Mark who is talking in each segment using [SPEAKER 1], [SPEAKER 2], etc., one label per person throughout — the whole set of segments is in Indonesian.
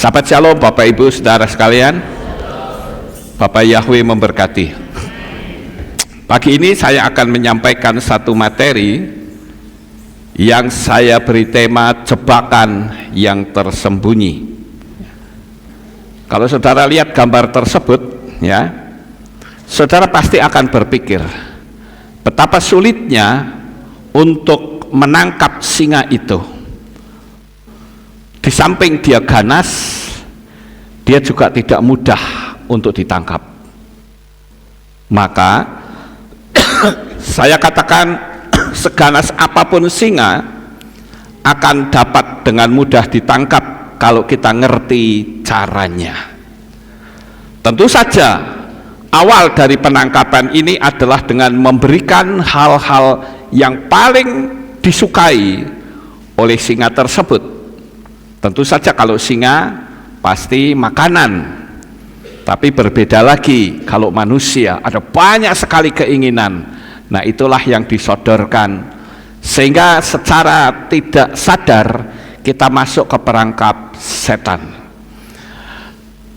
[SPEAKER 1] Sahabat Shalom, Bapak Ibu Saudara sekalian, Bapak Yahweh memberkati. Pagi ini saya akan menyampaikan satu materi yang saya beri tema jebakan yang tersembunyi. Kalau saudara lihat gambar tersebut, ya, saudara pasti akan berpikir betapa sulitnya untuk menangkap singa itu. Di samping dia ganas, dia juga tidak mudah untuk ditangkap. Maka saya katakan seganas apapun singa akan dapat dengan mudah ditangkap kalau kita ngerti caranya. Tentu saja awal dari penangkapan ini adalah dengan memberikan hal-hal yang paling disukai oleh singa tersebut. Tentu saja kalau singa pasti makanan, tapi berbeda lagi kalau manusia, ada banyak sekali keinginan. Nah, itulah yang disodorkan, sehingga secara tidak sadar kita masuk ke perangkap setan.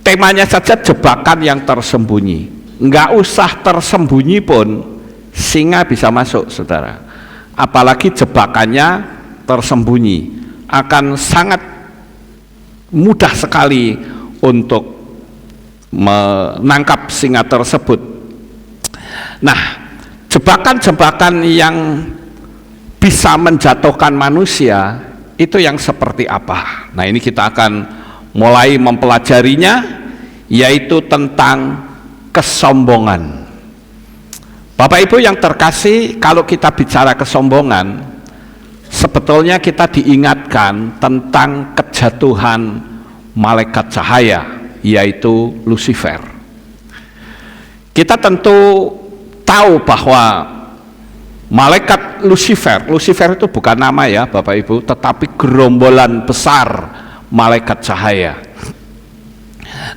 [SPEAKER 1] Temanya saja jebakan yang tersembunyi. Nggak usah tersembunyi pun singa bisa masuk, saudara. Apalagi jebakannya tersembunyi, akan sangat mudah sekali untuk menangkap singa tersebut. Nah, jebakan-jebakan yang bisa menjatuhkan manusia itu yang seperti apa? Nah, ini kita akan mulai mempelajarinya, yaitu tentang kesombongan. Bapak Ibu yang terkasih, kalau kita bicara kesombongan, sebetulnya kita diingatkan tentang kejatuhan malaikat cahaya, yaitu Lucifer. Kita tentu tahu bahwa malaikat Lucifer itu bukan nama ya Bapak Ibu, tetapi gerombolan besar malaikat cahaya.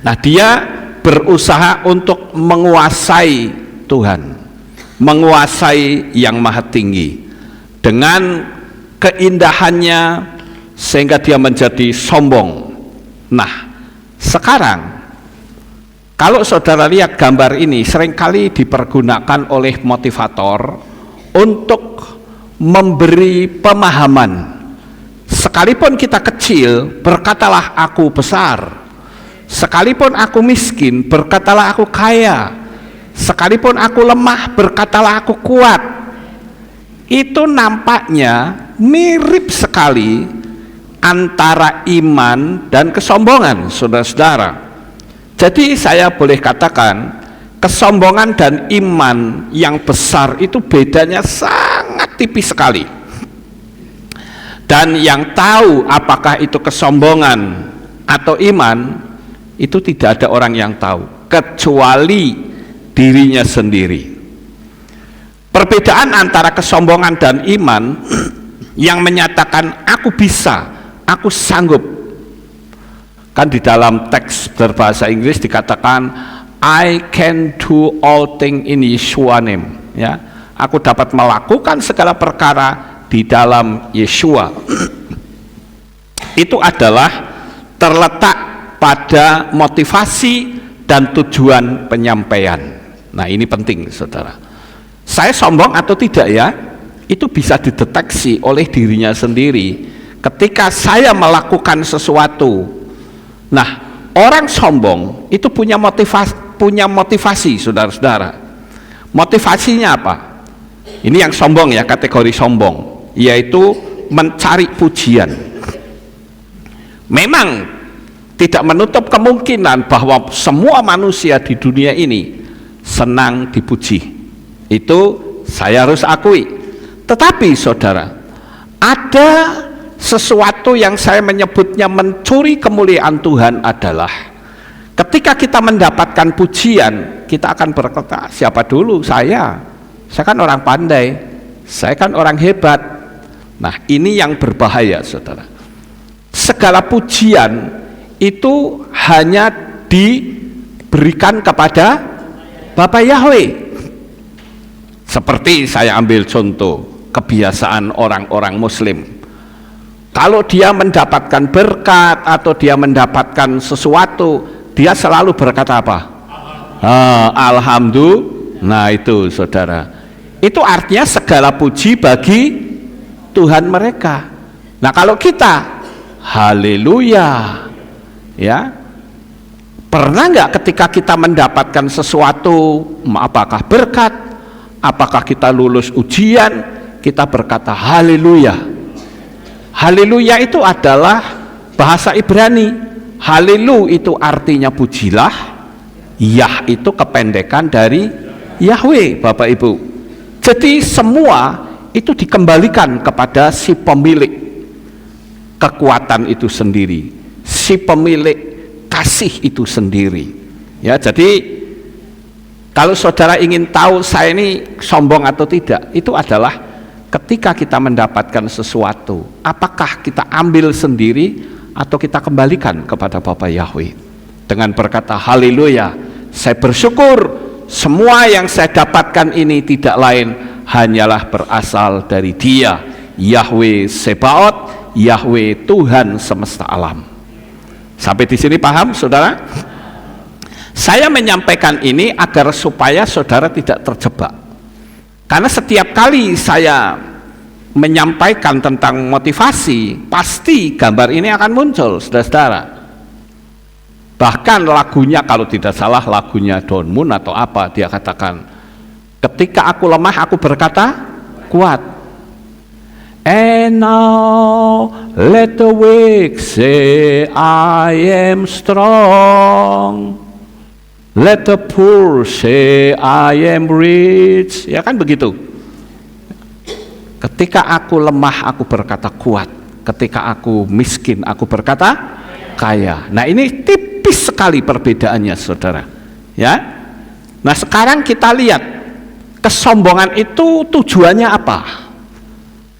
[SPEAKER 1] Nah, dia berusaha untuk menguasai Tuhan, menguasai yang maha tinggi dengan keindahannya, sehingga dia menjadi sombong. Nah, sekarang kalau saudara lihat gambar ini, seringkali dipergunakan oleh motivator untuk memberi pemahaman. Sekalipun kita kecil, berkatalah aku besar. Sekalipun aku miskin, berkatalah aku kaya. Sekalipun aku lemah, berkatalah aku kuat. Itu nampaknya mirip sekali antara iman dan kesombongan, saudara-saudara. Jadi saya boleh katakan kesombongan dan iman yang besar itu bedanya sangat tipis sekali. Dan yang tahu apakah itu kesombongan atau iman, itu tidak ada orang yang tahu kecuali dirinya sendiri. Perbedaan antara kesombongan dan iman yang menyatakan aku bisa, aku sanggup. Kan di dalam teks berbahasa Inggris dikatakan I can do all things in Yeshua name, ya. Aku dapat melakukan segala perkara di dalam Yeshua. Itu adalah terletak pada motivasi dan tujuan penyampaian. Nah, ini penting, saudara. Saya sombong atau tidak ya, itu bisa dideteksi oleh dirinya sendiri ketika saya melakukan sesuatu. Nah, orang sombong itu punya motivasi, saudara-saudara. Motivasinya apa? Ini yang sombong ya, kategori sombong, yaitu mencari pujian. Memang tidak menutup kemungkinan bahwa semua manusia di dunia ini senang dipuji. Itu saya harus akui. Tetapi saudara, ada sesuatu yang saya menyebutnya mencuri kemuliaan Tuhan adalah ketika kita mendapatkan pujian, kita akan berkata, siapa dulu saya kan orang pandai, saya kan orang hebat. Nah, ini yang berbahaya, saudara. Segala pujian itu hanya diberikan kepada Bapak Yahweh. Seperti saya ambil contoh kebiasaan orang-orang Muslim. Kalau dia mendapatkan berkat atau dia mendapatkan sesuatu, dia selalu berkata apa? Alhamdulillah. Nah itu saudara, itu artinya segala puji bagi Tuhan mereka. Nah kalau kita haleluya, ya, pernah nggak ketika kita mendapatkan sesuatu, apakah berkat, apakah kita lulus ujian, kita berkata haleluya. Haleluya itu adalah bahasa Ibrani. Halelu itu artinya pujilah, Yah itu kependekan dari Yahweh, Bapak Ibu. Jadi semua itu dikembalikan kepada si pemilik kekuatan itu sendiri, si pemilik kasih itu sendiri. Ya, jadi kalau saudara ingin tahu saya ini sombong atau tidak, itu adalah ketika kita mendapatkan sesuatu, apakah kita ambil sendiri atau kita kembalikan kepada Bapa Yahweh dengan berkata haleluya, saya bersyukur semua yang saya dapatkan ini tidak lain hanyalah berasal dari Dia, Yahweh Sebaot, Yahweh Tuhan semesta alam. Sampai di sini paham saudara? Saya menyampaikan ini agar supaya saudara tidak terjebak, karena setiap kali saya menyampaikan tentang motivasi, pasti gambar ini akan muncul, saudara-saudara. Bahkan lagunya, kalau tidak salah lagunya Don Moon atau apa, dia katakan, ketika aku lemah aku berkata kuat. And now let the weak say I am strong, let the poor say I am rich. Ya kan begitu. Ketika aku lemah aku berkata kuat, ketika aku miskin aku berkata kaya. Nah ini tipis sekali perbedaannya saudara, ya. Nah sekarang kita lihat kesombongan itu tujuannya apa?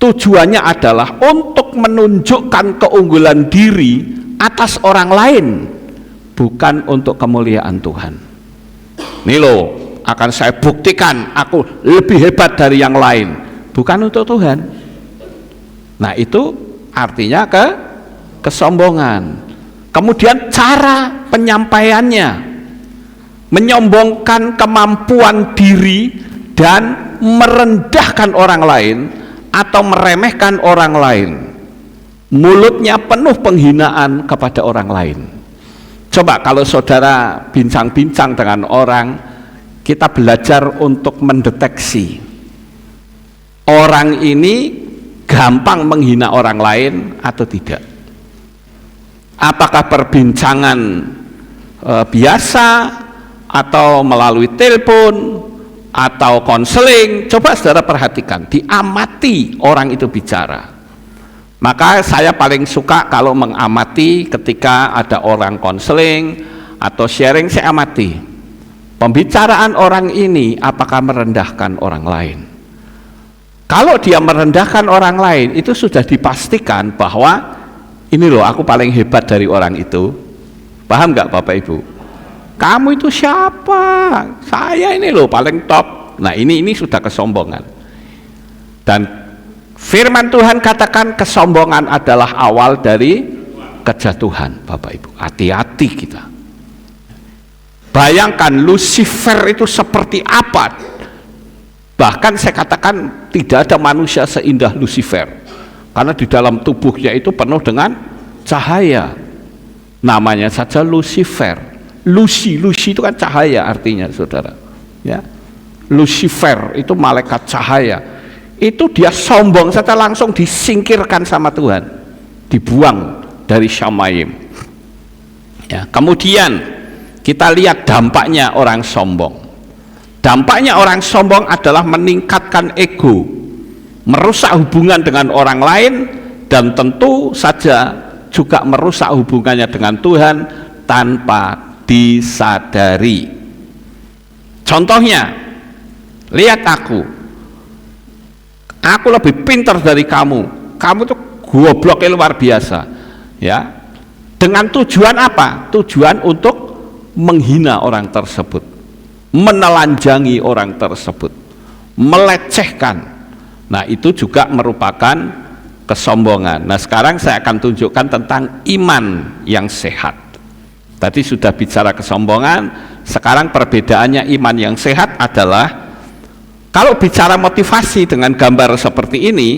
[SPEAKER 1] Tujuannya adalah untuk menunjukkan keunggulan diri atas orang lain, bukan untuk kemuliaan Tuhan. Nih loh, akan saya buktikan aku lebih hebat dari yang lain, bukan untuk Tuhan. Nah itu artinya kesombongan. Kemudian cara penyampaiannya menyombongkan kemampuan diri dan merendahkan orang lain atau meremehkan orang lain. Mulutnya penuh penghinaan kepada orang lain. Coba kalau saudara bincang-bincang dengan orang, kita belajar untuk mendeteksi orang ini gampang menghina orang lain atau tidak. Apakah perbincangan biasa atau melalui telepon atau konseling? Coba saudara perhatikan, diamati orang itu bicara. Maka saya paling suka kalau mengamati ketika ada orang konseling atau sharing, saya amati pembicaraan orang ini apakah merendahkan orang lain. Kalau dia merendahkan orang lain, itu sudah dipastikan bahwa ini loh aku paling hebat dari orang itu. Paham nggak Bapak Ibu? Kamu itu siapa? Saya ini loh paling top. Nah ini sudah kesombongan. Dan firman Tuhan katakan kesombongan adalah awal dari kejatuhan, Bapak Ibu. Hati-hati kita. Bayangkan Lucifer itu seperti apa. Bahkan saya katakan tidak ada manusia seindah Lucifer, karena di dalam tubuhnya itu penuh dengan cahaya. Namanya saja Lucifer. Lucy itu kan cahaya artinya saudara, ya. Lucifer itu malaikat cahaya. Itu dia sombong saja langsung disingkirkan sama Tuhan, dibuang dari Syamayim, ya. Kemudian kita lihat dampaknya orang sombong. Dampaknya orang sombong adalah meningkatkan ego, merusak hubungan dengan orang lain, dan tentu saja juga merusak hubungannya dengan Tuhan tanpa disadari. Contohnya, lihat aku lebih pintar dari kamu tuh gobloknya luar biasa, ya. Dengan tujuan apa? Tujuan untuk menghina orang tersebut, menelanjangi orang tersebut, melecehkan. Nah itu juga merupakan kesombongan. Nah, sekarang saya akan tunjukkan tentang iman yang sehat. Tadi sudah bicara kesombongan, sekarang perbedaannya iman yang sehat adalah kalau bicara motivasi dengan gambar seperti ini,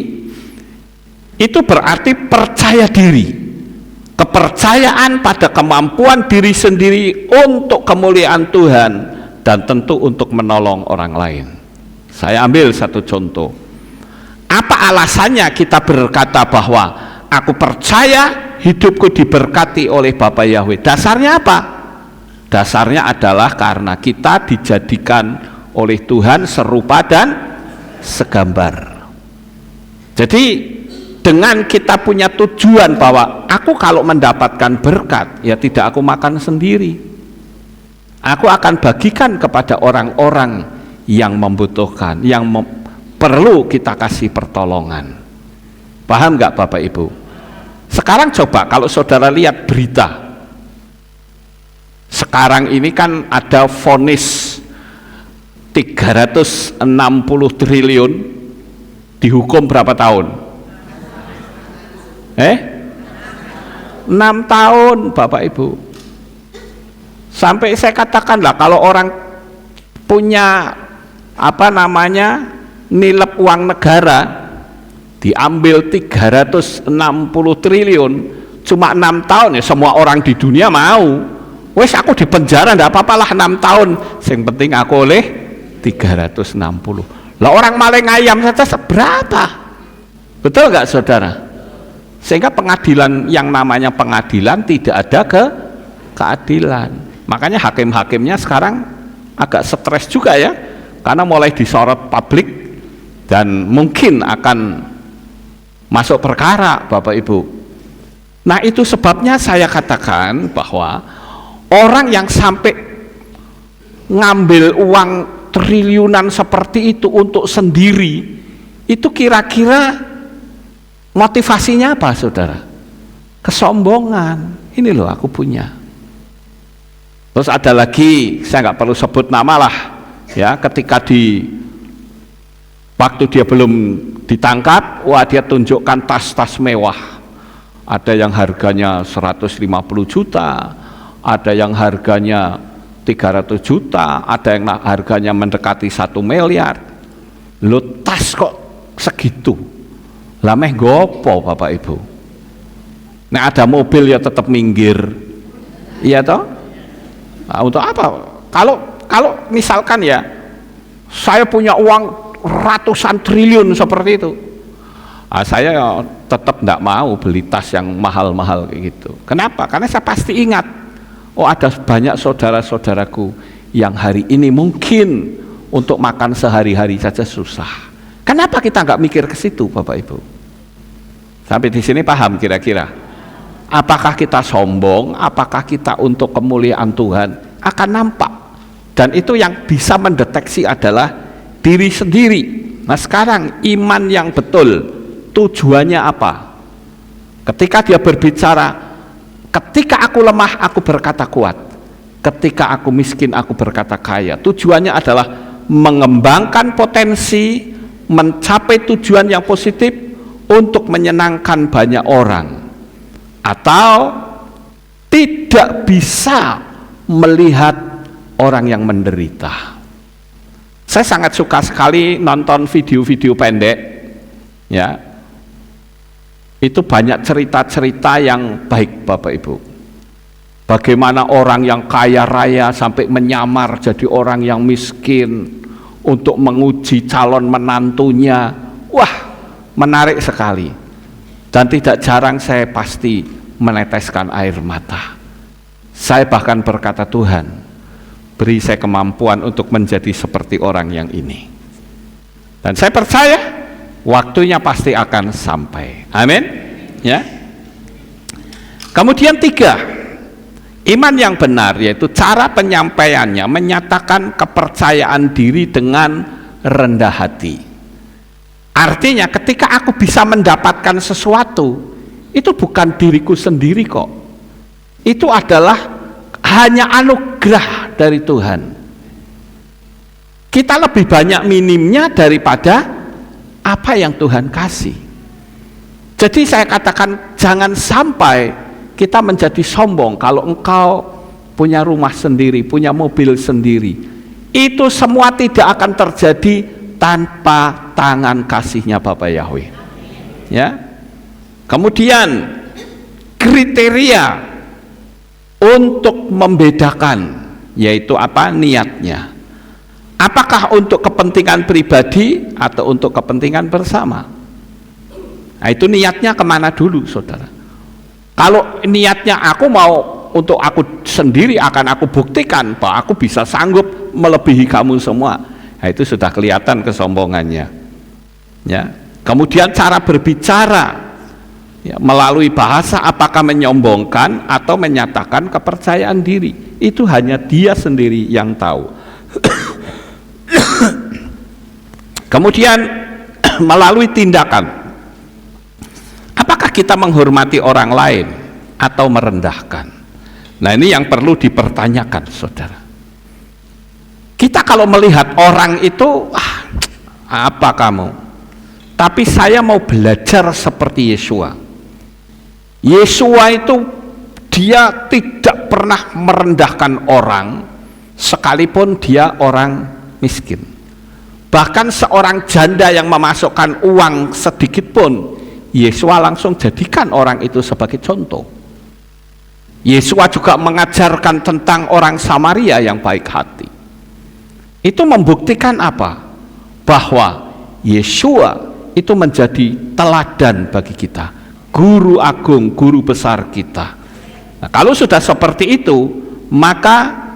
[SPEAKER 1] itu berarti percaya diri, kepercayaan pada kemampuan diri sendiri untuk kemuliaan Tuhan dan tentu untuk menolong orang lain. Saya ambil satu contoh. Apa alasannya kita berkata bahwa aku percaya hidupku diberkati oleh Bapa Yahweh? Dasarnya apa? Dasarnya adalah karena kita dijadikan oleh Tuhan serupa dan segambar. Jadi dengan kita punya tujuan bahwa aku kalau mendapatkan berkat, ya tidak aku makan sendiri, aku akan bagikan kepada orang-orang yang membutuhkan, yang perlu kita kasih pertolongan. Paham nggak Bapak Ibu? Sekarang coba kalau saudara lihat berita sekarang ini, kan ada vonis 360 triliun, dihukum berapa tahun? 6 tahun Bapak Ibu. Sampai saya katakanlah kalau orang punya nilep uang negara diambil 360 triliun cuma 6 tahun, ya semua orang di dunia mau. Wes aku di penjara ndak apa-apalah 6 tahun, yang penting aku oleh 360. Lah orang maling ayam saja seberapa? Betul nggak saudara? Sehingga pengadilan, yang namanya pengadilan tidak ada keadilan. Makanya hakim-hakimnya sekarang agak stres juga ya, karena mulai disorot publik dan mungkin akan masuk perkara Bapak Ibu. Nah, itu sebabnya saya katakan bahwa orang yang sampai ngambil uang triliunan seperti itu untuk sendiri, itu kira-kira motivasinya apa saudara? Kesombongan. Ini loh aku punya. Terus ada lagi, saya nggak perlu sebut nama lah ya, ketika waktu dia belum ditangkap, wah dia tunjukkan tas-tas mewah. Ada yang harganya 150 juta, ada yang harganya 300 juta, ada yang harganya mendekati 1 miliar. Lo tas kok segitu? Lah meh gopo Bapak Ibu? Nah, ada mobil ya tetap minggir. Iya toh? Nah, untuk apa? Kalau misalkan ya saya punya uang ratusan triliun seperti itu, saya tetap tidak mau beli tas yang mahal-mahal kayak gitu. Kenapa? Karena saya pasti ingat, oh ada banyak saudara-saudaraku yang hari ini mungkin untuk makan sehari-hari saja susah. Kenapa kita nggak mikir ke situ Bapak Ibu? Sampai di sini paham kira-kira? Apakah kita sombong? Apakah kita untuk kemuliaan Tuhan? Akan nampak. Dan itu yang bisa mendeteksi adalah diri sendiri. Nah, sekarang iman yang betul tujuannya apa? Ketika dia berbicara, ketika aku lemah aku berkata kuat, ketika aku miskin aku berkata kaya. Tujuannya adalah mengembangkan potensi, mencapai tujuan yang positif untuk menyenangkan banyak orang, atau tidak bisa melihat orang yang menderita. Saya sangat suka sekali nonton video-video pendek ya, itu banyak cerita-cerita yang baik Bapak Ibu. Bagaimana orang yang kaya raya sampai menyamar jadi orang yang miskin untuk menguji calon menantunya. Wah, menarik sekali. Dan tidak jarang saya pasti meneteskan air mata. Saya bahkan berkata, Tuhan, beri saya kemampuan untuk menjadi seperti orang yang ini. Dan saya percaya waktunya pasti akan sampai. Amin. Ya. Kemudian 3, iman yang benar, yaitu cara penyampaiannya menyatakan kepercayaan diri dengan rendah hati. Artinya ketika aku bisa mendapatkan sesuatu, itu bukan diriku sendiri kok. Itu adalah hanya anugerah dari Tuhan. Kita lebih banyak minimnya daripada apa yang Tuhan kasih. Jadi saya katakan jangan sampai kita menjadi sombong kalau engkau punya rumah sendiri, punya mobil sendiri. Itu semua tidak akan terjadi tanpa tangan kasihnya Bapa Yahweh. Ya. Kemudian kriteria untuk membedakan yaitu apa? Niatnya. Apakah untuk kepentingan pribadi atau untuk kepentingan bersama? Nah, itu niatnya kemana dulu, saudara? Kalau niatnya aku mau untuk aku sendiri, akan aku buktikan bahwa aku bisa sanggup melebihi kamu semua. Nah, itu sudah kelihatan kesombongannya. Ya. Kemudian cara berbicara, ya, melalui bahasa apakah menyombongkan atau menyatakan kepercayaan diri, itu hanya dia sendiri yang tahu. Kemudian melalui tindakan, apakah kita menghormati orang lain atau merendahkan? Nah, ini yang perlu dipertanyakan, saudara. Kita kalau melihat orang itu, apa kamu? Tapi saya mau belajar seperti Yesua. Yesua itu dia tidak pernah merendahkan orang, sekalipun dia orang miskin. Bahkan seorang janda yang memasukkan uang sedikit pun, Yesua langsung jadikan orang itu sebagai contoh. Yesua juga mengajarkan tentang orang Samaria yang baik hati. Itu membuktikan apa? Bahwa Yesua itu menjadi teladan bagi kita, guru agung, guru besar kita. Nah, kalau sudah seperti itu, maka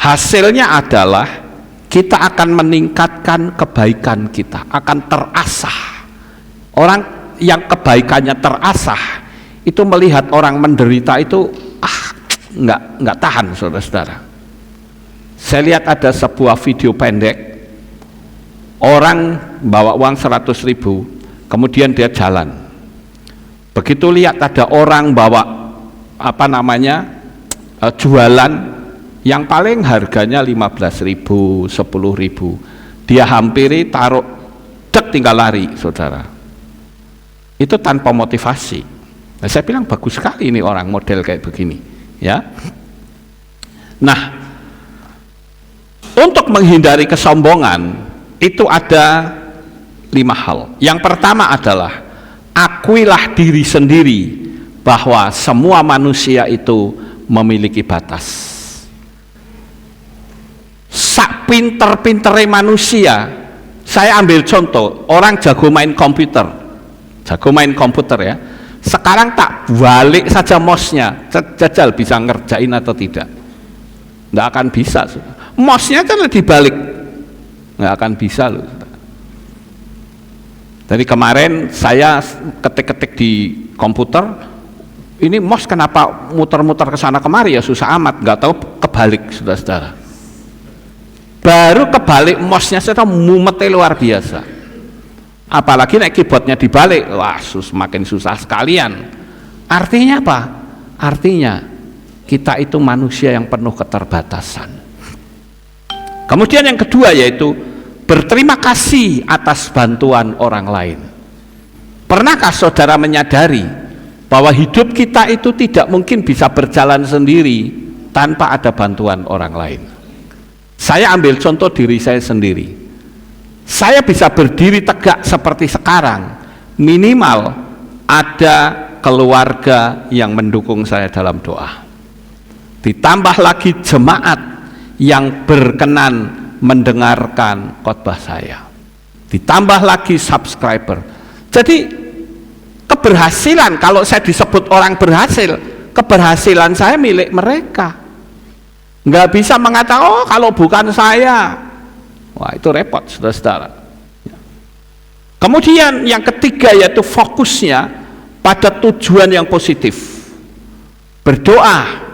[SPEAKER 1] hasilnya adalah kita akan meningkatkan kebaikan kita, akan terasah. Orang yang kebaikannya terasah itu melihat orang menderita itu nggak tahan, saudara-saudara. Saya lihat ada sebuah video pendek, orang bawa uang 100.000, kemudian dia jalan. Begitu lihat ada orang bawa jualan yang paling harganya 15.000, 10.000, dia hampiri, taruh, tinggal lari, saudara. Itu tanpa motivasi. Nah, saya bilang bagus sekali ini orang model kayak begini, ya. Nah, untuk menghindari kesombongan itu ada 5 hal. Yang pertama adalah akuilah diri sendiri bahwa semua manusia itu memiliki batas. Sak pinter-pintere manusia, saya ambil contoh orang jago main komputer ya. Sekarang tak balik saja mouse-nya, jajal bisa ngerjain atau tidak? Nggak akan bisa. Mouse-nya kan dibalik, nggak akan bisa loh. Dari kemarin saya ketik-ketik di komputer, ini mouse kenapa muter-muter ke sana kemari ya, susah amat, nggak tahu kebalik, saudara-saudara. Baru kebalik mouse-nya saya mumetnya luar biasa. Apalagi naik keyboardnya dibalik, wah makin susah sekalian. Artinya apa? Artinya kita itu manusia yang penuh keterbatasan. Kemudian yang kedua yaitu berterima kasih atas bantuan orang lain. Pernahkah saudara menyadari bahwa hidup kita itu tidak mungkin bisa berjalan sendiri tanpa ada bantuan orang lain? Saya ambil contoh diri saya sendiri. Saya bisa berdiri tegak seperti sekarang, minimal ada keluarga yang mendukung saya dalam doa. Ditambah lagi jemaat yang berkenan mendengarkan khotbah saya. Ditambah lagi subscriber. Jadi keberhasilan, kalau saya disebut orang berhasil, keberhasilan saya milik mereka. Nggak bisa mengatakan, oh kalau bukan saya. Wah, itu repot, saudara-saudara. Kemudian yang ketiga yaitu fokusnya pada tujuan yang positif. Berdoa,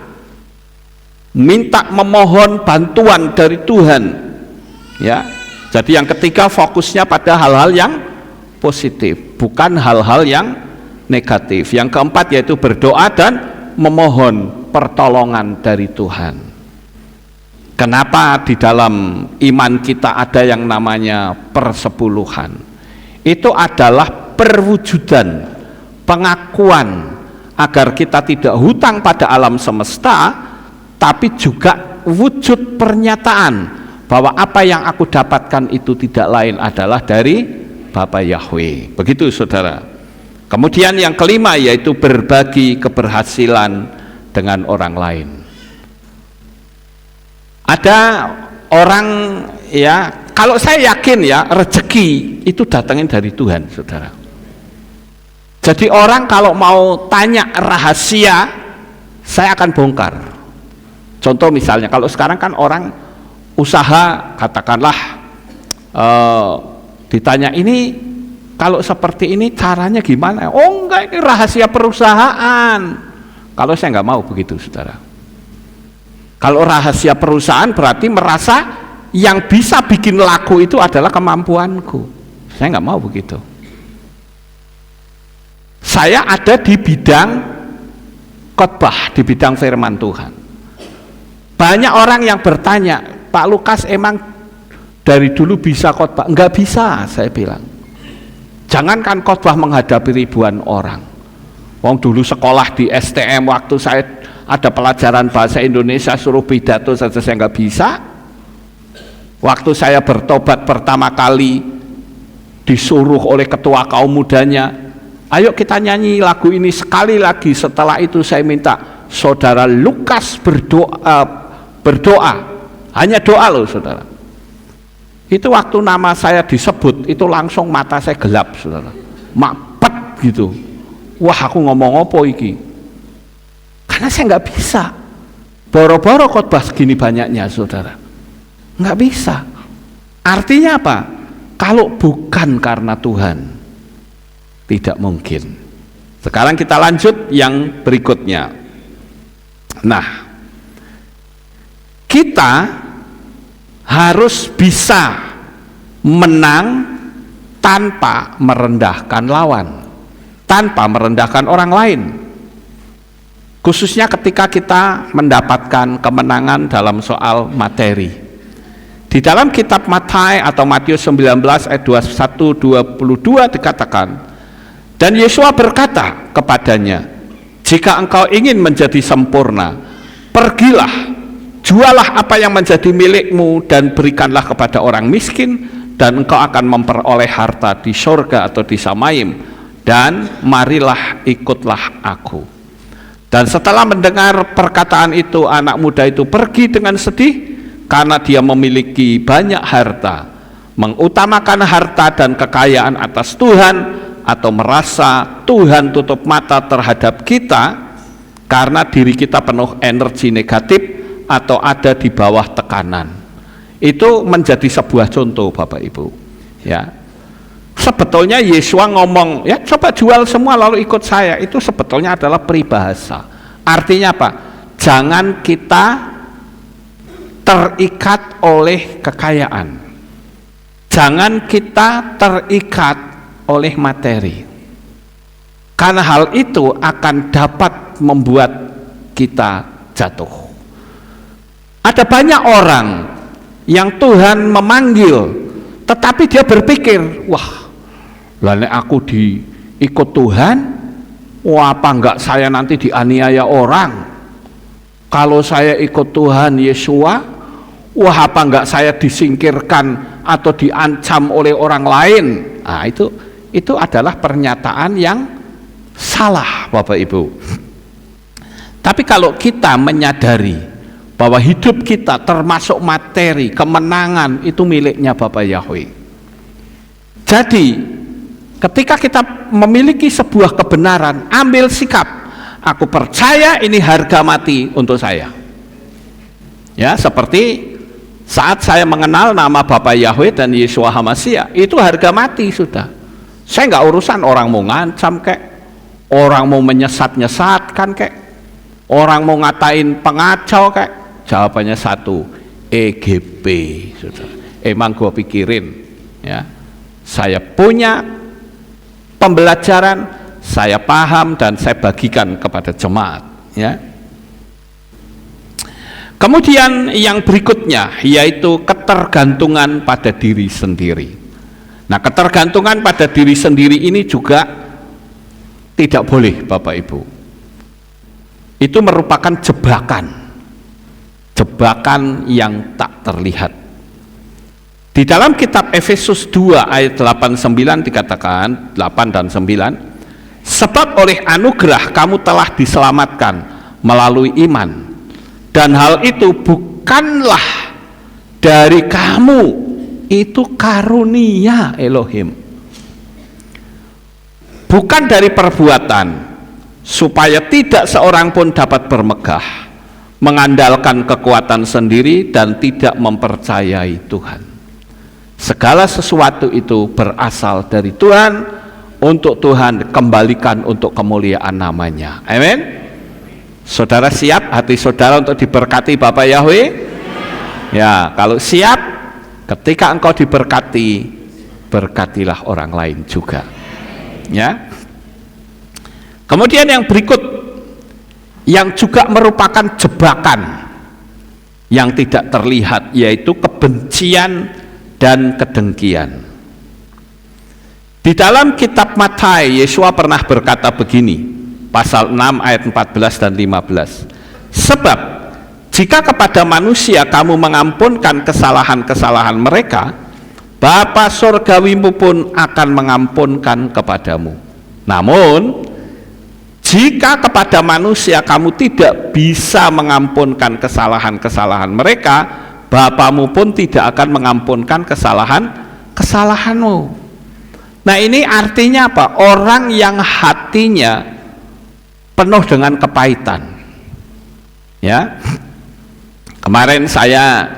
[SPEAKER 1] minta memohon bantuan dari Tuhan. Ya. Jadi yang ketiga fokusnya pada hal-hal yang positif, bukan hal-hal yang negatif. Yang keempat yaitu berdoa dan memohon pertolongan dari Tuhan. Kenapa di dalam iman kita ada yang namanya persepuluhan? Itu adalah perwujudan pengakuan agar kita tidak hutang pada alam semesta, tapi juga wujud pernyataan bahwa apa yang aku dapatkan itu tidak lain adalah dari Bapa Yahweh. Begitu saudara. Kemudian yang kelima yaitu berbagi keberhasilan dengan orang lain. Ada orang, ya, kalau saya yakin ya, rezeki itu datangin dari Tuhan, saudara. Jadi orang kalau mau tanya rahasia, saya akan bongkar. Contoh misalnya, kalau sekarang kan orang usaha, katakanlah ditanya ini kalau seperti ini caranya gimana? Oh enggak, ini rahasia perusahaan. Kalau saya nggak mau begitu, saudara. Kalau rahasia perusahaan berarti merasa yang bisa bikin laku itu adalah kemampuanku. Saya nggak mau begitu. Saya ada di bidang khotbah, di bidang firman Tuhan. Banyak orang yang bertanya, Pak Lukas emang dari dulu bisa khotbah? Enggak bisa, saya bilang. Jangankan khotbah menghadapi ribuan orang. Wong dulu sekolah di STM, waktu saya ada pelajaran bahasa Indonesia suruh pidato saja saya nggak bisa. Waktu saya bertobat pertama kali disuruh oleh ketua kaum mudanya, ayo kita nyanyi lagu ini sekali lagi. Setelah itu saya minta saudara Lukas berdoa, hanya doa loh saudara. Itu waktu nama saya disebut, itu langsung mata saya gelap saudara, mapet gitu. Wah, aku ngomong apa iki? Karena saya nggak bisa. Boro-boro khotbah segini banyaknya saudara, nggak bisa. Artinya apa? Kalau bukan karena Tuhan, tidak mungkin. Sekarang kita lanjut yang berikutnya. Nah, kita harus bisa menang tanpa merendahkan lawan, tanpa merendahkan orang lain, khususnya ketika kita mendapatkan kemenangan dalam soal materi. Di dalam kitab Matius 19 ayat 21-22 dikatakan, dan Yesua berkata kepadanya, jika engkau ingin menjadi sempurna, pergilah, jualah apa yang menjadi milikmu dan berikanlah kepada orang miskin, dan engkau akan memperoleh harta di sorga atau di Samaim, dan marilah ikutlah aku. Dan setelah mendengar perkataan itu, anak muda itu pergi dengan sedih karena dia memiliki banyak harta. Mengutamakan harta dan kekayaan atas Tuhan, atau merasa Tuhan tutup mata terhadap kita karena diri kita penuh energi negatif atau ada di bawah tekanan. Itu menjadi sebuah contoh Bapak Ibu, ya. Sebetulnya Yesua ngomong, ya coba jual semua lalu ikut saya, itu sebetulnya adalah peribahasa. Artinya apa? Jangan kita terikat oleh kekayaan, jangan kita terikat oleh materi, karena hal itu akan dapat membuat kita jatuh. Ada banyak orang yang Tuhan memanggil, tetapi dia berpikir, wah, lalu aku diikut Tuhan, wah apa enggak saya nanti dianiaya orang? Kalau saya ikut Tuhan Yesua, wah apa enggak saya disingkirkan atau diancam oleh orang lain? Nah, itu adalah pernyataan yang salah Bapak Ibu. Tapi kalau kita menyadari bahwa hidup kita termasuk materi, kemenangan itu miliknya Bapa Yahweh. Jadi ketika kita memiliki sebuah kebenaran, ambil sikap, aku percaya ini harga mati untuk saya. Ya, seperti saat saya mengenal nama Bapa Yahweh dan Yeshua HaMashiach, itu harga mati sudah. Saya nggak urusan orang mau ngancam kek, orang mau menyesat-nyesatkan kek, orang mau ngatain pengacau kek. Jawabannya satu, EGP saudara. Emang gue pikirin, ya, saya punya pembelajaran, saya paham dan saya bagikan kepada jemaat, ya. Kemudian yang berikutnya yaitu ketergantungan pada diri sendiri. Nah, ketergantungan pada diri sendiri ini juga Tidak boleh, Bapak Ibu. Itu merupakan jebakan yang tak terlihat. Di dalam kitab Efesus 2 ayat 8-9 dikatakan, 8 dan 9, sebab oleh anugerah kamu telah diselamatkan melalui iman, dan hal itu bukanlah dari kamu, itu karunia Elohim, bukan dari perbuatan, supaya tidak seorang pun dapat bermegah, mengandalkan kekuatan sendiri dan tidak mempercayai Tuhan. Segala sesuatu itu berasal dari Tuhan, untuk Tuhan, kembalikan untuk kemuliaan namanya. Amin. Saudara siap hati saudara untuk diberkati Bapak Yahweh? Ya, kalau siap, ketika engkau diberkati, berkatilah orang lain juga. Ya. Kemudian yang berikut, yang juga merupakan jebakan yang tidak terlihat, yaitu kebencian dan kedengkian. Di dalam kitab Matai, Yesua pernah berkata begini, pasal 6 ayat 14 dan 15, sebab jika kepada manusia kamu mengampunkan kesalahan-kesalahan mereka, Bapa surgawimu pun akan mengampunkan kepadamu. Namun jika kepada manusia kamu tidak bisa mengampunkan kesalahan-kesalahan mereka, Bapamu pun tidak akan mengampunkan kesalahanmu. Nah, ini artinya apa? Orang yang hatinya penuh dengan kepahitan. Ya. Kemarin saya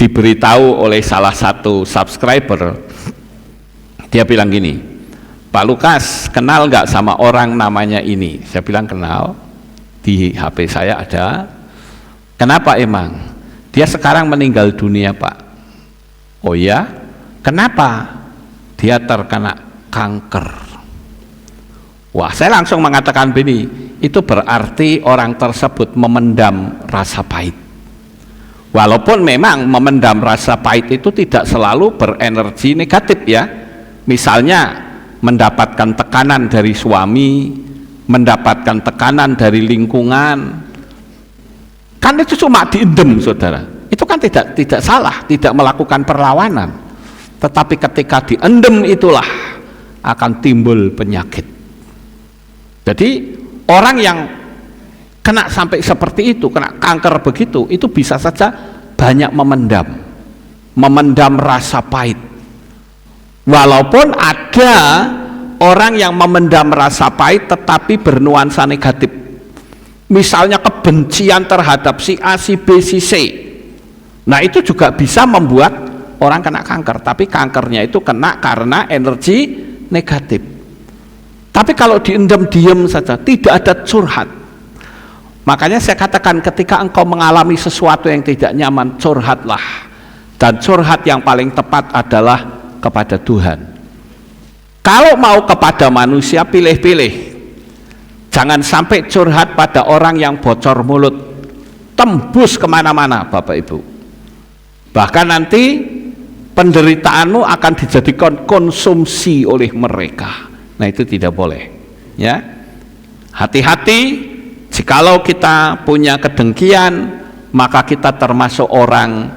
[SPEAKER 1] diberitahu oleh salah satu subscriber, dia bilang gini, Pak Lukas, kenal nggak sama orang namanya ini? Saya bilang kenal, di HP saya ada. Kenapa emang? Dia sekarang meninggal dunia, Pak. Oh ya? Kenapa? Dia terkena kanker. Wah, saya langsung mengatakan begini, itu berarti orang tersebut memendam rasa pahit. Walaupun memang memendam rasa pahit itu tidak selalu berenergi negatif ya. Misalnya mendapatkan tekanan dari suami, mendapatkan tekanan dari lingkungan, kan itu cuma diendem, saudara. Itu kan tidak salah, tidak melakukan perlawanan. Tetapi ketika diendem itulah akan timbul penyakit. Jadi orang yang kena sampai seperti itu, kena kanker begitu, itu bisa saja banyak memendam rasa pahit. Walaupun ada orang yang memendam rasa pahit tetapi bernuansa negatif. Misalnya kebencian terhadap si A, si B, si C. Nah, itu juga bisa membuat orang kena kanker, tapi kankernya itu kena karena energi negatif. Tapi kalau diendam diam saja, tidak ada curhat. Makanya saya katakan, ketika engkau mengalami sesuatu yang tidak nyaman, curhatlah. Dan curhat yang paling tepat adalah kepada Tuhan. Kalau mau kepada manusia, pilih-pilih. Jangan sampai curhat pada orang yang bocor mulut, tembus kemana-mana, Bapak Ibu. Bahkan nanti penderitaanmu akan dijadikan konsumsi oleh mereka. Nah, itu tidak boleh. Ya, hati-hati. Jikalau kita punya kedengkian, maka kita termasuk orang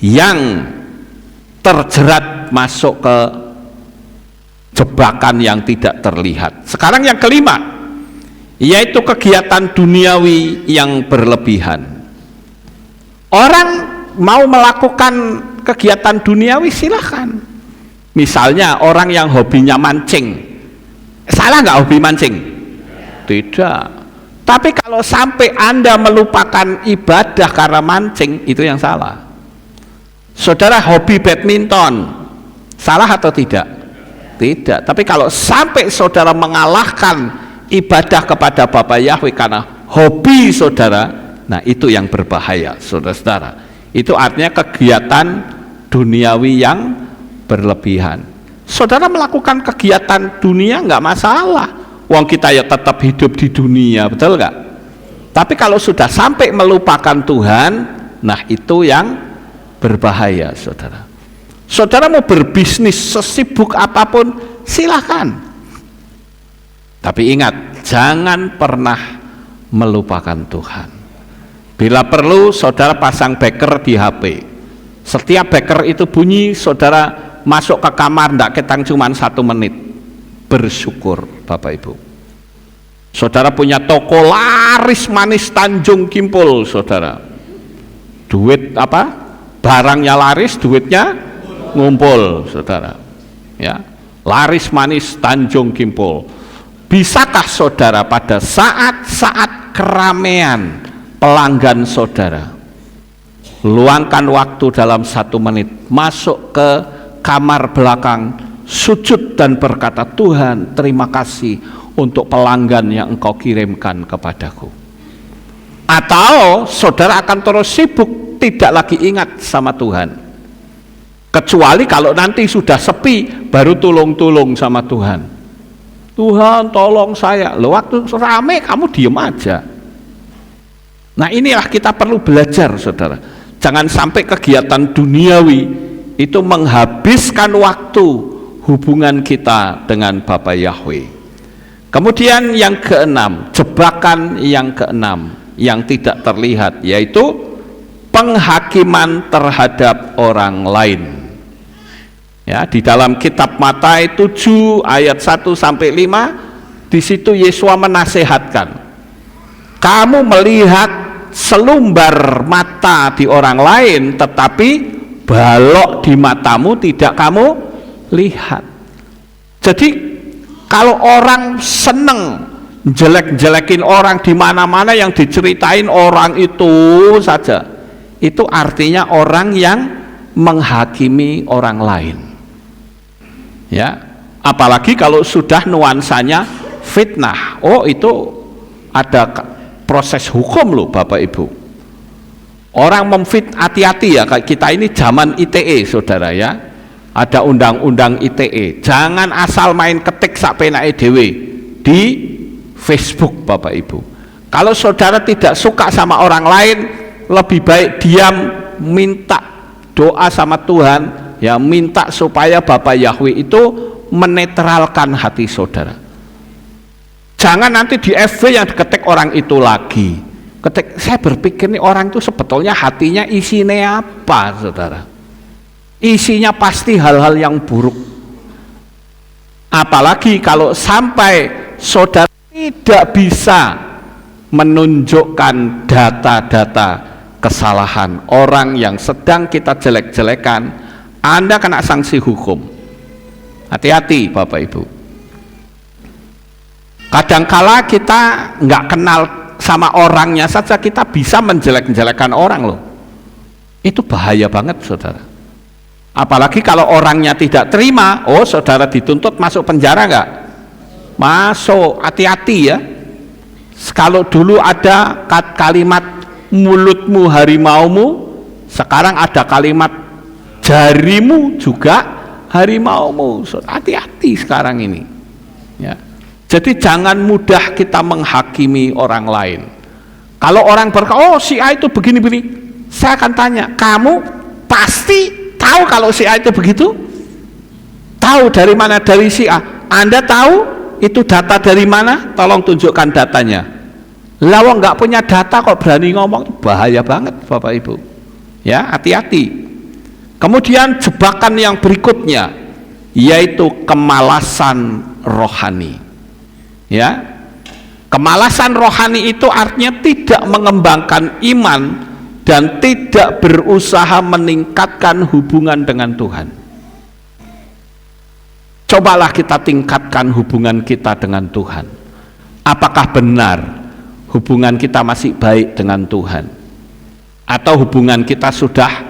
[SPEAKER 1] yang terjerat masuk ke jebakan yang tidak terlihat. Sekarang yang kelima, yaitu kegiatan duniawi yang berlebihan. Orang mau melakukan kegiatan duniawi silahkan. Misalnya orang yang hobinya mancing, salah nggak hobi mancing? Tidak. Tapi kalau sampai Anda melupakan ibadah karena mancing, itu yang salah. Saudara hobi badminton, salah atau tidak? Tidak. Tapi kalau sampai saudara mengalahkan ibadah kepada Bapa Yahweh karena hobi saudara, nah itu yang berbahaya, saudara-saudara. Itu artinya kegiatan duniawi yang berlebihan. Saudara melakukan kegiatan dunia nggak masalah, wong kita ya tetap hidup di dunia, betul nggak? Tapi kalau sudah sampai melupakan Tuhan, nah itu yang berbahaya, saudara. Saudara mau berbisnis sesibuk apapun, silahkan. Tapi ingat, jangan pernah melupakan Tuhan. Bila perlu saudara pasang beker di HP. Setiap beker itu bunyi, saudara masuk ke kamar ndak ketang cuma 1 menit. Bersyukur Bapak Ibu. Saudara punya toko laris manis Tanjung Kimpul, saudara. Duit apa? Barangnya laris, duitnya ngumpul, saudara. Ya, laris manis Tanjung Kimpul. Bisakah saudara pada saat-saat keramaian pelanggan saudara, luangkan waktu dalam 1 menit, masuk ke kamar belakang, sujud dan berkata, Tuhan terima kasih untuk pelanggan yang engkau kirimkan kepadaku. Atau saudara akan terus sibuk, tidak lagi ingat sama Tuhan, kecuali kalau nanti sudah sepi baru tulung-tulung sama Tuhan. Tuhan tolong saya. Loh, waktu rame kamu diem aja. Nah, inilah kita perlu belajar, saudara. Jangan sampai kegiatan duniawi itu menghabiskan waktu hubungan kita dengan Bapa Yahweh. Kemudian yang keenam, jebakan yang keenam yang tidak terlihat, yaitu penghakiman terhadap orang lain. Ya, di dalam kitab Matius 7 ayat 1 sampai 5, di situ Yesus menasehatkan, kamu melihat selumbar mata di orang lain, tetapi balok di matamu tidak kamu lihat. Jadi kalau orang seneng jelek-jelekin orang di mana-mana, yang diceritain orang itu saja, itu artinya orang yang menghakimi orang lain. Ya, apalagi kalau sudah nuansanya fitnah. Oh, itu ada proses hukum loh Bapak Ibu. Orang hati-hati ya, kita ini zaman ITE saudara ya. Ada undang-undang ITE. Jangan asal main ketik sak penake dhewe di Facebook Bapak Ibu. Kalau saudara tidak suka sama orang lain, lebih baik diam, minta doa sama Tuhan, ya, minta supaya Bapak Yahweh itu menetralkan hati saudara. Jangan nanti di FB yang diketik orang itu lagi. Saya berpikir nih orang itu sebetulnya hatinya isinya apa, saudara? Isinya pasti hal-hal yang buruk. Apalagi kalau sampai saudara tidak bisa menunjukkan data-data kesalahan orang yang sedang kita jelek-jelekan, Anda kena sanksi hukum. Hati-hati Bapak Ibu. Kadangkala kita nggak kenal sama orangnya saja, kita bisa menjelek-jelekan orang loh. Itu bahaya banget saudara. Apalagi kalau orangnya tidak terima, oh saudara dituntut masuk penjara nggak? Masuk, hati-hati ya. Kalau dulu ada kalimat mulutmu harimaumu, sekarang ada kalimat jarimu juga harimaumu. Hati-hati sekarang ini ya. Jadi jangan mudah kita menghakimi orang lain. Kalau orang berkata, oh si A itu begini-begini, saya akan tanya, kamu pasti tahu kalau si A itu begitu? Tahu dari mana? Dari si A. Anda tahu itu data dari mana? Tolong tunjukkan datanya. Lawang nggak punya data kok berani ngomong, bahaya banget Bapak Ibu. Ya, hati-hati. Kemudian jebakan yang berikutnya, yaitu kemalasan rohani. Ya, kemalasan rohani itu artinya tidak mengembangkan iman dan tidak berusaha meningkatkan hubungan dengan Tuhan. Cobalah kita tingkatkan hubungan kita dengan Tuhan. Apakah benar hubungan kita masih baik dengan Tuhan? Atau hubungan kita sudah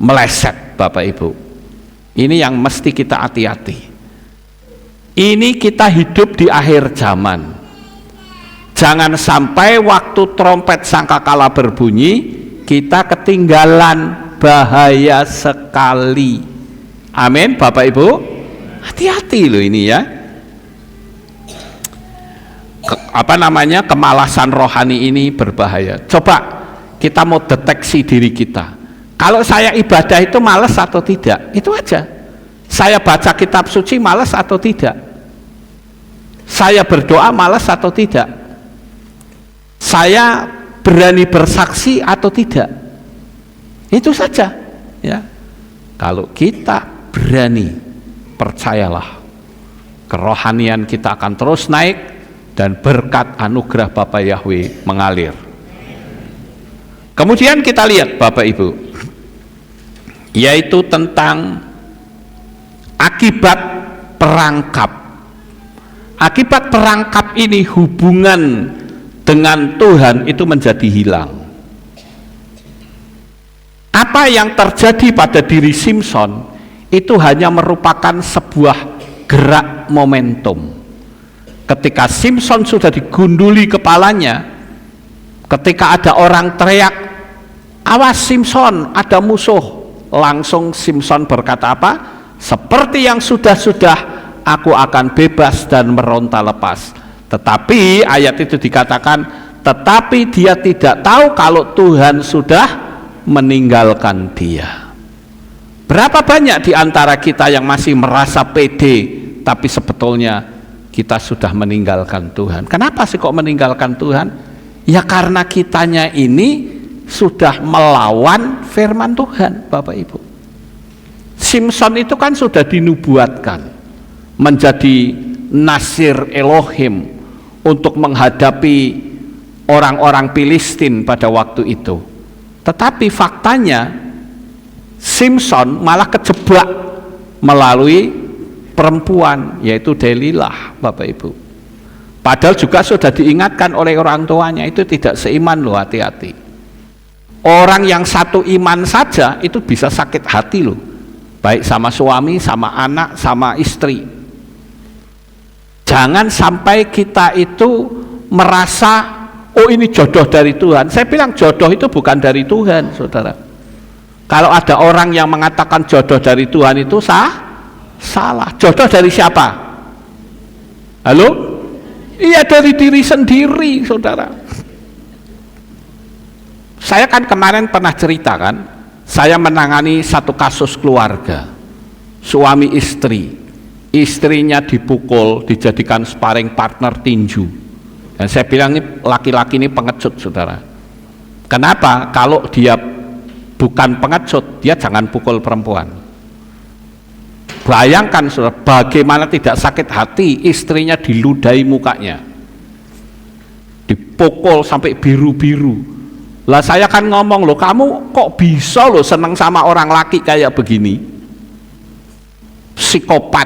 [SPEAKER 1] meleset Bapak Ibu? Ini yang mesti kita hati-hati. Ini kita hidup di akhir zaman. Jangan sampai waktu trompet sangkakala berbunyi kita ketinggalan, bahaya sekali. Amin Bapak Ibu. Hati-hati loh ini ya. Kemalasan rohani ini berbahaya. Coba kita mau deteksi diri kita. Kalau saya ibadah itu malas atau tidak? Itu aja. Saya baca kitab suci malas atau tidak? Saya berdoa malas atau tidak? Saya berani bersaksi atau tidak? Itu saja, ya. Kalau kita berani, percayalah, kerohanian kita akan terus naik dan berkat anugerah Bapa Yahweh mengalir. Kemudian kita lihat Bapak Ibu, yaitu tentang akibat perangkap. Akibat perangkap ini hubungan dengan Tuhan itu menjadi hilang. Apa yang terjadi pada diri Simson itu hanya merupakan sebuah gerak momentum. Ketika Simson sudah digunduli kepalanya, ketika ada orang teriak, "Awas Simson, ada musuh," langsung Simson berkata apa? "Seperti yang sudah-sudah, aku akan bebas dan meronta lepas." Tetapi ayat itu dikatakan, tetapi dia tidak tahu kalau Tuhan sudah meninggalkan dia. Berapa banyak di antara kita yang masih merasa pede, tapi sebetulnya kita sudah meninggalkan Tuhan. Kenapa sih kok meninggalkan Tuhan? Ya karena kitanya ini sudah melawan firman Tuhan, Bapak Ibu. Simson itu kan sudah dinubuatkan menjadi Nasir Elohim untuk menghadapi orang-orang Filistin pada waktu itu. Tetapi faktanya Simson malah kejebak melalui perempuan, yaitu Delilah, Bapak Ibu. Padahal juga sudah diingatkan oleh orang tuanya, itu tidak seiman loh, hati-hati. Orang yang satu iman saja itu bisa sakit hati loh, baik sama suami, sama anak, sama istri. Jangan sampai kita itu merasa, oh ini jodoh dari Tuhan. Saya bilang jodoh itu bukan dari Tuhan, saudara. Kalau ada orang yang mengatakan jodoh dari Tuhan itu salah. Jodoh dari siapa? Halo? Iya, dari diri sendiri, saudara. Saya kan kemarin pernah cerita kan, saya menangani satu kasus keluarga, suami istri, istrinya dipukul, dijadikan sparring partner tinju. Dan saya bilang ini laki-laki ini pengecut, saudara. Kenapa? Kalau dia bukan pengecut, dia jangan pukul perempuan. Bayangkan saudara, bagaimana tidak sakit hati istrinya diludahi mukanya, dipukul sampai biru-biru. Lah saya kan ngomong, loh kamu kok bisa loh seneng sama orang laki kayak begini, psikopat.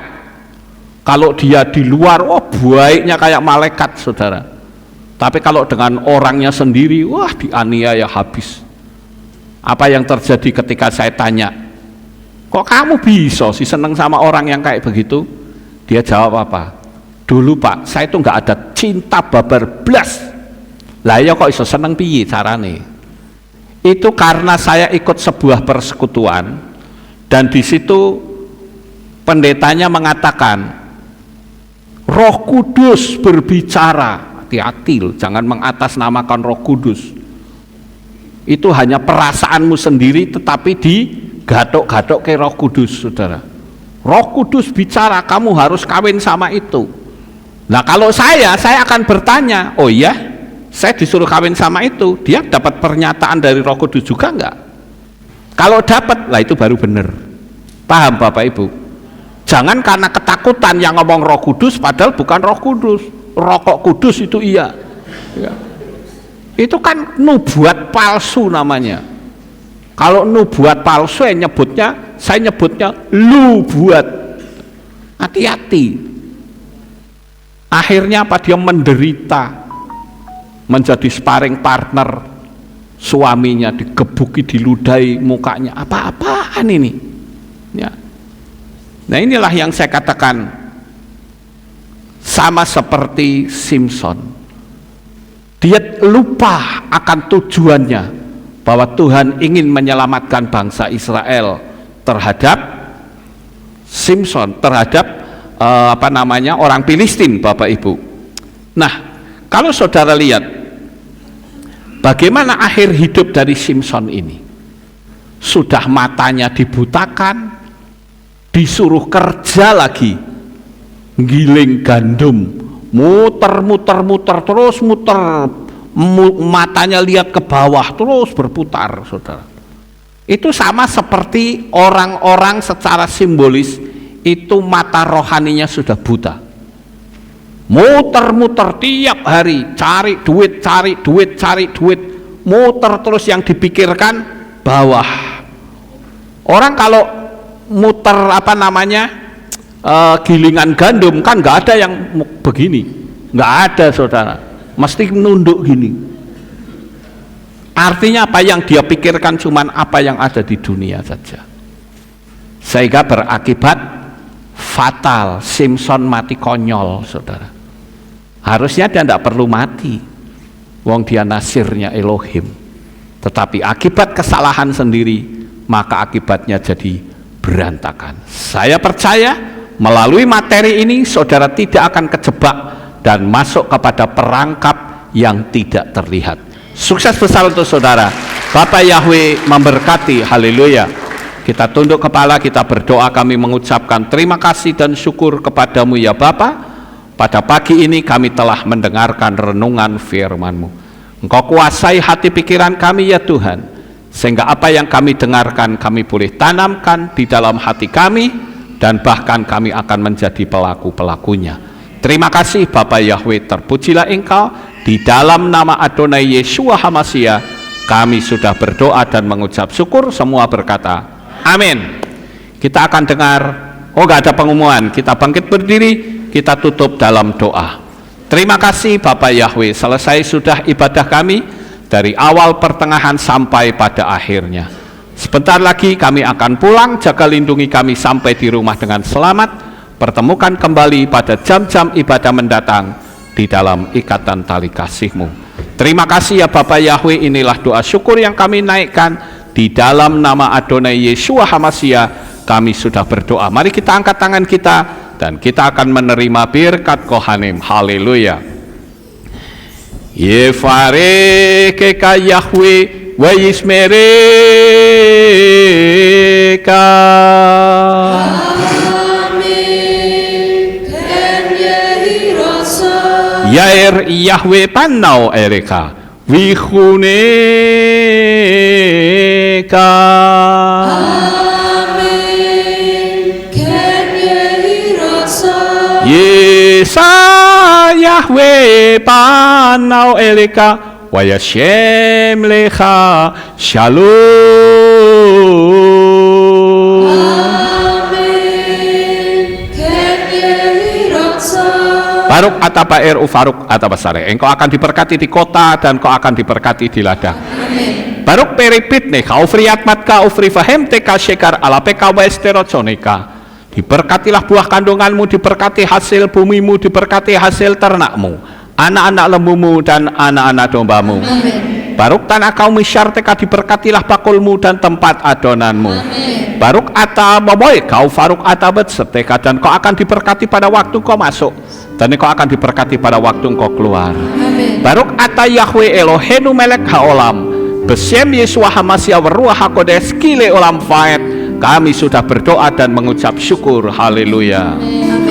[SPEAKER 1] Kalau dia di luar, wah baiknya kayak malaikat, saudara. Tapi kalau dengan orangnya sendiri, wah dianiaya habis. Apa yang terjadi ketika saya tanya, kok kamu bisa sih seneng sama orang yang kayak begitu? Dia jawab apa? Dulu Pak, saya itu nggak ada cinta babar blas. Lah ya kok iso seneng piye carane? Itu karena saya ikut sebuah persekutuan dan di situ pendetanya mengatakan, Roh Kudus berbicara. Hati-hati loh, jangan mengatasnamakan Roh Kudus. Itu hanya perasaanmu sendiri, tetapi digadok-gadok ke Roh Kudus, saudara. Roh Kudus bicara, kamu harus kawin sama itu. Nah kalau saya akan bertanya, oh iya, saya disuruh kawin sama itu, dia dapat pernyataan dari Roh Kudus juga enggak? Kalau dapat, lah itu baru benar. Paham Bapak Ibu? Jangan karena ketakutan yang ngomong Roh Kudus, padahal bukan Roh Kudus. Rokok kudus itu iya, ya. Itu kan nubuat palsu namanya. Kalau nubuat palsu saya nyebutnya lu buat. Hati-hati. Akhirnya apa? Dia menderita, menjadi sparring partner suaminya, digebuki, diludahi mukanya. Apa-apaan ini? Ya. Nah inilah yang saya katakan, sama seperti Simson, dia lupa akan tujuannya, bahwa Tuhan ingin menyelamatkan bangsa Israel terhadap Simson, terhadap orang Filistin, Bapak Ibu. Nah, kalau saudara lihat bagaimana akhir hidup dari Simson ini, sudah matanya dibutakan, disuruh kerja lagi, giling gandum muter terus muter, matanya lihat ke bawah terus berputar, saudara. Itu sama seperti orang-orang secara simbolis itu mata rohaninya sudah buta, muter tiap hari, cari duit, muter terus, yang dipikirkan bawah. Orang kalau muter gilingan gandum kan nggak ada yang begini, nggak ada, saudara, mesti nunduk gini. Artinya apa? Yang dia pikirkan cuman apa yang ada di dunia saja, sehingga berakibat fatal. Simpson mati konyol, saudara. Harusnya dia tidak perlu mati, wong dia nasirnya Elohim, tetapi akibat kesalahan sendiri, maka akibatnya jadi berantakan. Saya percaya melalui materi ini saudara tidak akan kejebak dan masuk kepada perangkap yang tidak terlihat. Sukses besar untuk saudara. Bapak Yahweh memberkati. Haleluya. Kita tunduk kepala, kita berdoa, kami mengucapkan terima kasih dan syukur kepadamu ya Bapa. Pada pagi ini kami telah mendengarkan renungan firman-Mu. Engkau kuasai hati pikiran kami ya Tuhan, sehingga apa yang kami dengarkan kami boleh tanamkan di dalam hati kami, dan bahkan kami akan menjadi pelaku-pelakunya. Terima kasih Bapak Yahweh, terpujilah Engkau. Di dalam nama Adonai Yeshua HaMashiach kami sudah berdoa dan mengucap syukur. Semua berkata amin. Kita akan dengar, nggak ada pengumuman, kita bangkit berdiri, kita tutup dalam doa. Terima kasih Bapak Yahweh, selesai sudah ibadah kami dari awal pertengahan sampai pada akhirnya. Sebentar lagi kami akan pulang, jaga lindungi kami sampai di rumah dengan selamat. Pertemukan kembali pada jam-jam ibadah mendatang di dalam ikatan tali kasih-Mu. Terima kasih ya Bapak Yahweh, inilah doa syukur yang kami naikkan di dalam nama Adonai Yeshua HaMashiach kami sudah berdoa. Mari kita angkat tangan kita dan kita akan menerima birkat Kohanim. Haleluya. Yefarekeka Yahweh wa yismereka. Yair Yahweh panau ereka wihuneka. Amin. Yesa Yahweh panau ereka wa yashem lecha shalom. Baruk atabair ufaruk atabasare. Engkau akan diberkati di kota dan kau akan diberkati di ladang. Amin. Baruk peripit nih kau friat matka ufri fahem teka shekar ala peka westerotsonika. Diberkatilah buah kandunganmu, diberkati hasil bumimu, diberkati hasil ternakmu, anak-anak lembumu dan anak-anak dombamu. Amin. Baruk tanah kau misyar teka, diberkatilah bakulmu dan tempat adonanmu. Amin. Baruk atababoy kau faruk atabet seteka, dan kau akan diberkati pada waktu kau masuk, dan engkau akan diberkati pada waktu engkau keluar. Amin. Baruk ata Yahweh Elohenu melek haolam besem Yeshua HaMashiach waruah hakodes kile olam faet. Kami sudah berdoa dan mengucap syukur. Haleluya. Amin.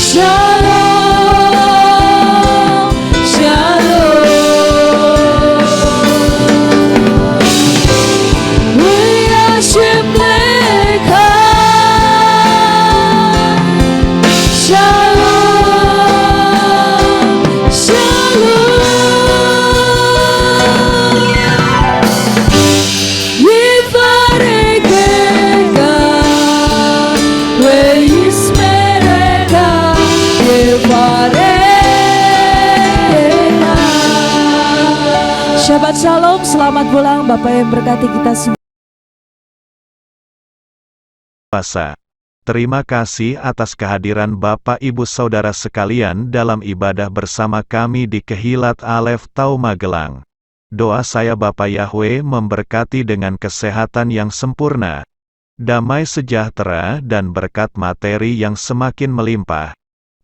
[SPEAKER 1] Shalom.
[SPEAKER 2] Sahabat Shalom, selamat pulang. Bapak yang berkati kita semua.
[SPEAKER 3] Terima kasih atas kehadiran Bapak Ibu Saudara sekalian dalam ibadah bersama kami di Kehilat Alef Tau Magelang. Doa saya Bapa Yahweh memberkati dengan kesehatan yang sempurna, damai sejahtera dan berkat materi yang semakin melimpah.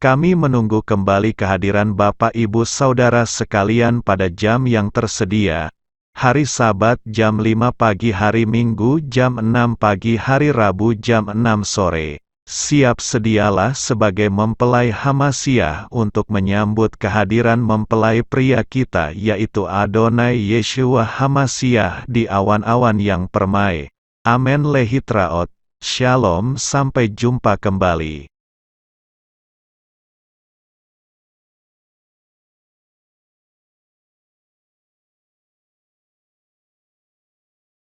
[SPEAKER 3] Kami menunggu kembali kehadiran Bapak Ibu Saudara sekalian pada jam yang tersedia. Hari Sabat jam 5 pagi, hari Minggu jam 6 pagi, hari Rabu jam 6 sore. Siap sedialah sebagai mempelai Hamasiah untuk menyambut kehadiran mempelai pria kita yaitu Adonai Yeshua Hamasiah di awan-awan yang permai. Amen lehitraot. Shalom, sampai jumpa kembali.